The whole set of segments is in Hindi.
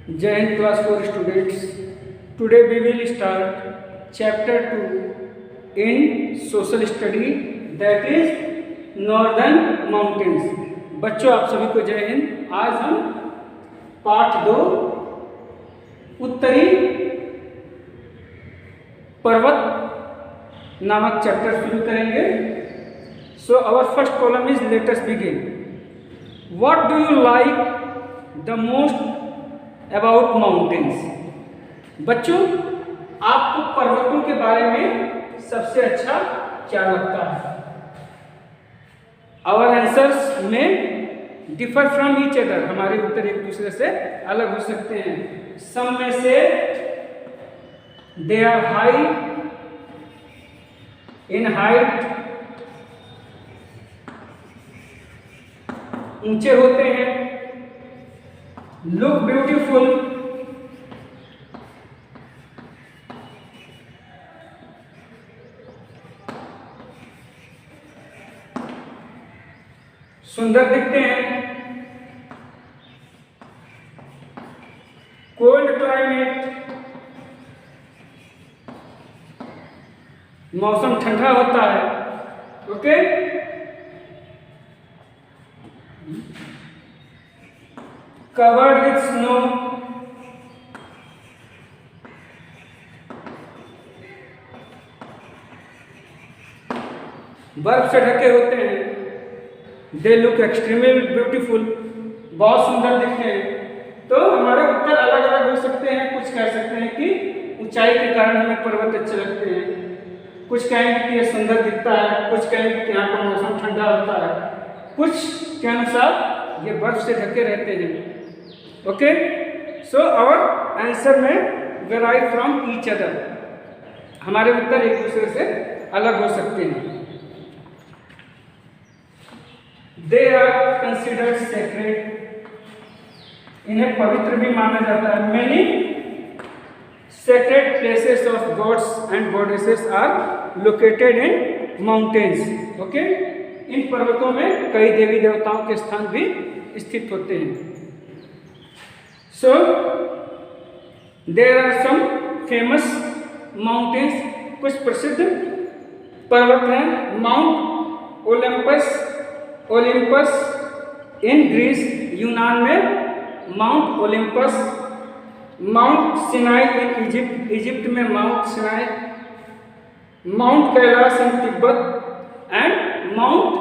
Jai Hind class 4 students. Today we will start chapter 2 in social study, that is Northern Mountains. बच्चों आप सभी को जय हिंद। आज हम पाठ 2 उत्तरी पर्वत नामक चैप्टर शुरू करेंगे। So our first column is let us begin. What do you like the most about mountains? बच्चों आपको पर्वतों के बारे में सबसे अच्छा क्या लगता है? Our answers may differ from each other. हमारे उत्तर एक दूसरे से अलग हो सकते हैं। Some में से they are high in height, ऊंचे होते हैं, look beautiful, सुंदर दिखते हैं, कोल्ड क्लाइमेट, मौसम ठंडा होता है, ओके। कवर्ड विथ स्नो, बर्फ से ढके होते हैं। दे लुक एक्सट्रीमली ब्यूटीफुल, बहुत सुंदर दिखते हैं। तो हमारे उत्तर अलग अलग हो सकते हैं। कुछ कह सकते हैं कि ऊंचाई के कारण हमें पर्वत अच्छे लगते हैं, कुछ कहेंगे कि ये सुंदर दिखता है, कुछ कहेंगे कि यहाँ का मौसम ठंडा होता है, कुछ के अनुसार ये बर्फ से ढके रहते हैं। ओके, सो आवर आंसर में वेराई फ्रॉम ईच अदर। हमारे उत्तर एक दूसरे से अलग हो सकते हैं। दे आर कंसिडर्ड सेक्रेड, इन्हें पवित्र भी माना जाता है। Many sacred places of gods and goddesses are located in mountains. Okay, इन पर्वतों में कई देवी देवताओं के स्थान भी स्थित होते हैं। So there are some famous mountains, कुछ प्रसिद्ध पर्वत हैं। माउंट ओलिम्पस इन ग्रीस, यूनान में Mount Olympus. Mount Sinai in Egypt, Egypt में Mount Sinai. Mount Kailash in Tibet and Mount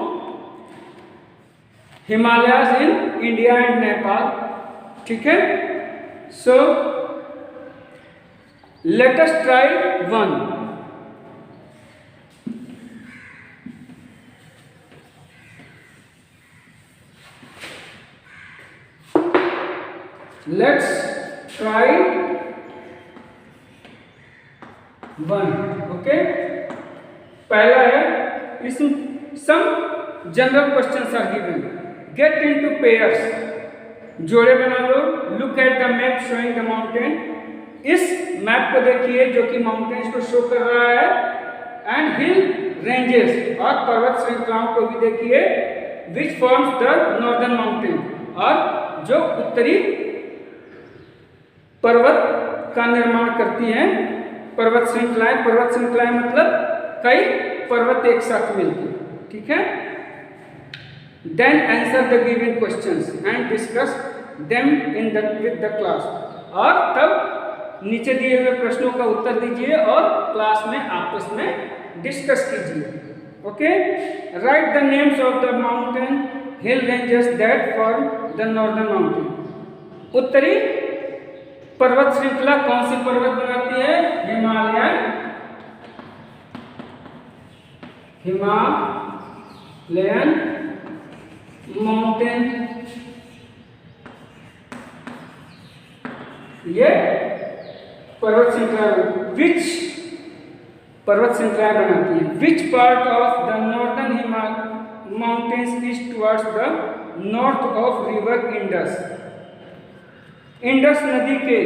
Himalayas in India and Nepal. ठीक है, so let us try one. Let's try one. Okay, पहला है इसमें some general questions are given. Get into pairs, जोड़े बना लो। Look at the map showing the mountain, इस मैप को देखिए जो कि माउंटेन्स को शो कर रहा है। एंड हिल रेंजेस, और पर्वत श्रृंखलाओं को भी देखिए। Which forms the northern mountain, और जो उत्तरी पर्वत का निर्माण करती हैं पर्वत श्रृंखलाएं। पर्वत श्रृंखलाएं मतलब कई पर्वत एक साथ मिलकर। ठीक है, then answer the given questions and discuss them in the with the class, और तब नीचे दिए हुए प्रश्नों का उत्तर दीजिए और क्लास में आपस में डिस्कस कीजिए। Okay, right the names of the mountain hill ranges that form the northern mountain. उत्तरी पर्वत श्रृंखला कौन सी पर्वत बनाती है? हिमालयन माउंटेन, ये पर्वत श्रृंखला विच पर्वत श्रृंखला बनाती है। Which part of the northern mountains is towards the north of river Indus. Indus नदी के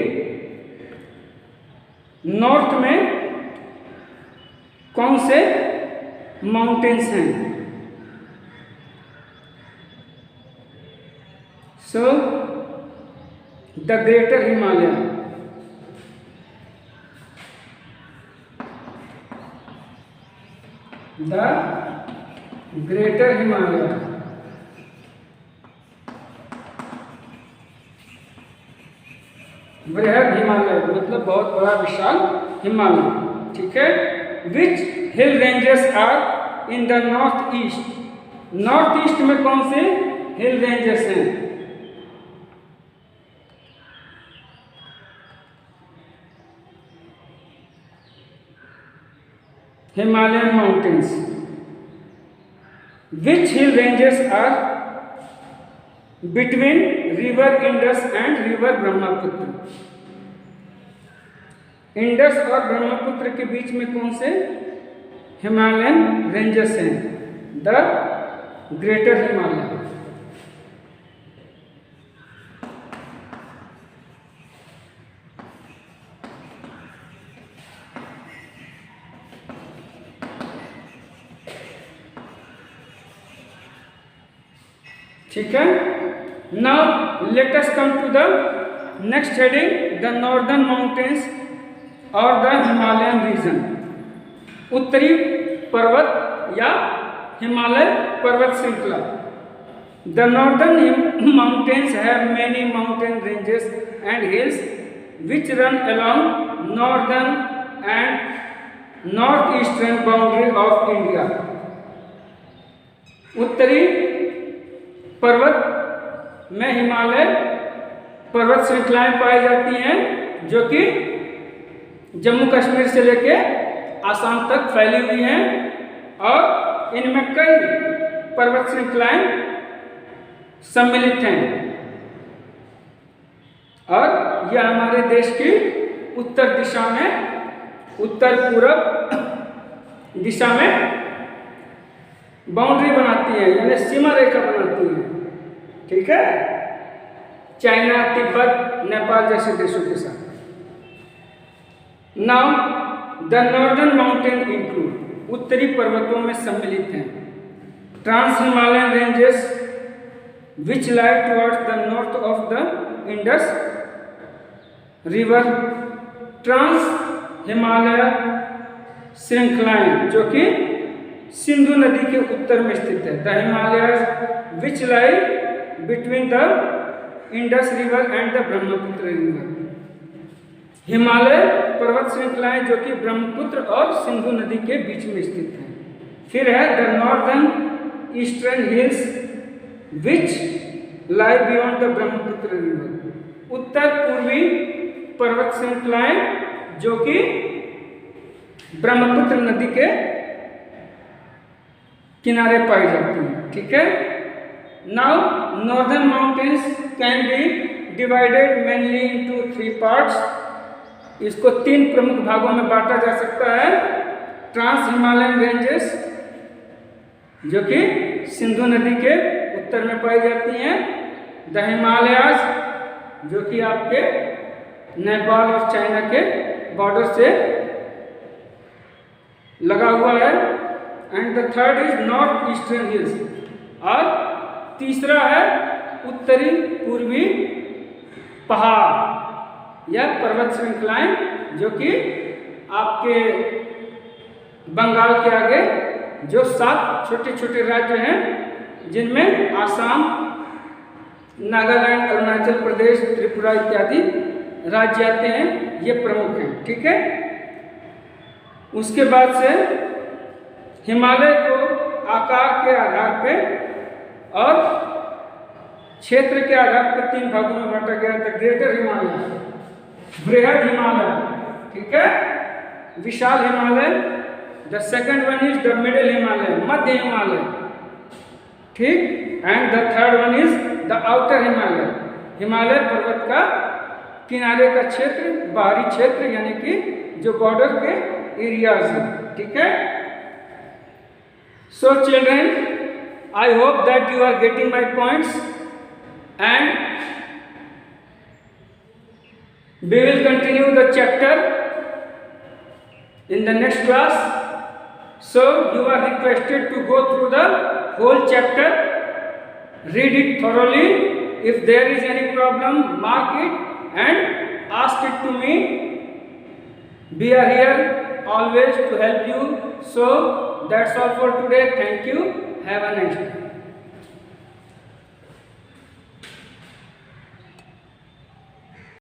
नॉर्थ में कौन से माउंटेन्स हैं? So the greater Himalaya, the greater Himalaya, बृहद हिमालय मतलब बहुत बड़ा विशाल हिमालय, ठीक है। Which hill ranges are in the north east, north east में कौन से हिल रेंजेस हैं? Himalayan mountains. Which hill ranges are between river Indus and river Brahmaputra, Indus और ब्रह्मपुत्र के बीच में कौन से हिमालयन रेंजेस हैं? The greater Himalaya. ठीक है। Now let us come to the next heading, the northern mountains और द हिमालयन रीजन, उत्तरी पर्वत या हिमालय पर्वत श्रृंखला। The northern mountains have many mountain ranges and hills which run along northern and north eastern boundary of India. उत्तरी पर्वत में हिमालय पर्वत श्रृंखलाएं पाई जाती हैं जो कि जम्मू कश्मीर से लेके आसाम तक फैली हुई हैं और इनमें कई पर्वत श्रृंखलाएं सम्मिलित हैं और यह हमारे देश की उत्तर दिशा में, उत्तर पूर्व दिशा में बाउंड्री बनाती है, यानी सीमा रेखा बनाती है, ठीक है, चाइना, तिब्बत, नेपाल जैसे देशों के साथ। Now the northern mountain include, उत्तरी पर्वतों में सम्मिलित हैं trans Himalayan ranges which lie towards the north of the Indus river, trans Himalaya श्रृंखलाएं जो कि सिंधु नदी के उत्तर में स्थित है। The Himalayas which lie between the Indus river and the Brahmaputra river, Himalaya पर्वत श्रृंखलाएं जो कि ब्रह्मपुत्र और सिंधु नदी के बीच में स्थित हैं। फिर है the northern eastern hills which lie beyond the Brahmaputra river, उत्तर पूर्वी पर्वत श्रृंखलाएं जो कि ब्रह्मपुत्र नदी के किनारे पाई जाती हैं, ठीक है। Now northern mountains can be divided mainly into 3 parts, इसको 3 प्रमुख भागों में बांटा जा सकता है। ट्रांस हिमालयन रेंजेस जो कि सिंधु नदी के उत्तर में पाई जाती हैं, द हिमालयाज जो कि आपके नेपाल और चाइना के बॉर्डर से लगा हुआ है, and the third is north eastern hills, और तीसरा है उत्तरी पूर्वी पहाड़ या पर्वत श्रृंखलाएं जो कि आपके बंगाल के आगे जो 7 छोटे छोटे राज्य हैं जिनमें आसाम, नागालैंड, अरुणाचल प्रदेश, त्रिपुरा इत्यादि राज्य आते हैं, ये प्रमुख हैं, ठीक है। उसके बाद से हिमालय को आकार के आधार पे और क्षेत्र के आधार पर 3 भागों में बांटा गया था। ग्रेटर हिमालय, बृहद हिमालय, ठीक है, विशाल Himalaya. The second one is the middle Himalaya, मध्य हिमालय, ठीक, and the third one is the outer Himalaya, Himalaya पर्वत का किनारे का क्षेत्र, बाहरी क्षेत्र, यानी कि जो बॉर्डर के एरियाज हैं, ठीक है। So children, I hope that you are getting my points, and we will continue the chapter in the next class. So you are requested to go through the whole chapter, read it thoroughly If there is any problem, mark it and ask it to me. We are here always to help you. So that's all for today. Thank you. Have a nice day.